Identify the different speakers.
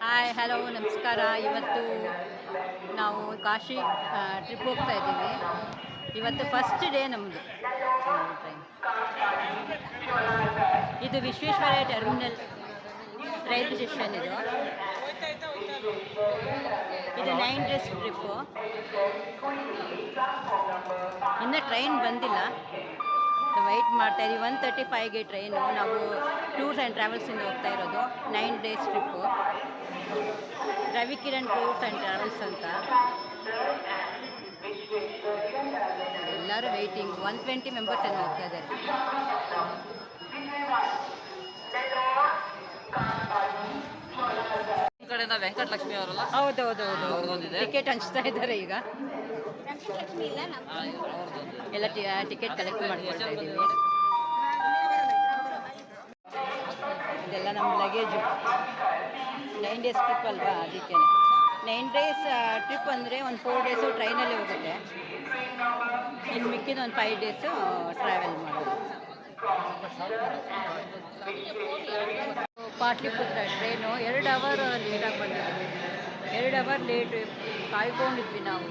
Speaker 1: Hi hello ನಮಸ್ಕಾರ. ಇವತ್ತು ನಾವು ಕಾಶಿ ಟ್ರಿಪ್ ಹೋಗ್ತಾ ಇದ್ದೀವಿ. ಇವತ್ತು ಫಸ್ಟ್ ಡೇ ನಮ್ಮದು ಟ್ರೈನ್. ಇದು ವಿಶ್ವೇಶ್ವರಯ್ಯ ಟರ್ಮಿನಲ್ ರೈಲ್ವೆ ಸ್ಟೇಷನ್. ಇದು 9 ಡೇಸ್ ಟ್ರಿಪ್ಪು. ಇನ್ನು ಟ್ರೈನ್ ಬಂದಿಲ್ಲ, ವೆಯ್ಟ್ ಮಾಡ್ತಾ ಇದ್ದೀವಿ. 1:35ಗೆ ಟ್ರೈನು. ನಾವು ಟೂರ್ಸ್ ಆ್ಯಂಡ್ ಟ್ರಾವೆಲ್ಸಿಂದ ಹೋಗ್ತಾ ಇರೋದು. 9 days trip. Ravikiran tours and travels ಅಂತ. ಎಲ್ಲರೂ ವೆಯ್ಟಿಂಗ್. 120 ಮೆಂಬರ್ಸ್ ಎಲ್ಲ ಹೋಗ್ತಾ ಇದ್ದಾರೆ.
Speaker 2: ಕಡೆಯಿಂದ ವೆಂಕಟಲಕ್ಷ್ಮಿ ಅವರಲ್ಲ?
Speaker 1: ಹೌದೌದು, ಟಿಕೆಟ್ ಹಂಚ್ತಾ ಇದ್ದಾರೆ ಈಗ. ಎಲ್ಲ ಟಿಕೆಟ್ ಕಲೆಕ್ಟ್ ಮಾಡ್ಕೊಳ್ತಾ ಇದ್ದೀವಿ. ಇದೆಲ್ಲ ನಮ್ಮ ಲಗೇಜು. 9 ಡೇಸ್ ಟ್ರಿಪ್ ಅಲ್ವಾ, ಅದಕ್ಕೆ. 9 ಡೇಸ್ ಟ್ರಿಪ್ ಅಂದರೆ ಒಂದು 4 ಡೇಸು ಟ್ರೈನಲ್ಲಿ ಹೋಗುತ್ತೆ, ಇನ್ನು ಮಿಕ್ಕಿದ ಒಂದು 5 ಡೇಸು ಟ್ರಾವೆಲ್ ಮಾಡೋದು. ಪಾಟ್ಲಿಪುತ್ರ ಟ್ರೈನು 2 ಅವರ್ ಲೇಟಾಗಿ ಬಂದಿದ್ದೀವಿ. 2 ಅವರ್ ಲೇಟ್ ಕಾಯ್ಕೊಂಡಿದ್ವಿ ನಾವು.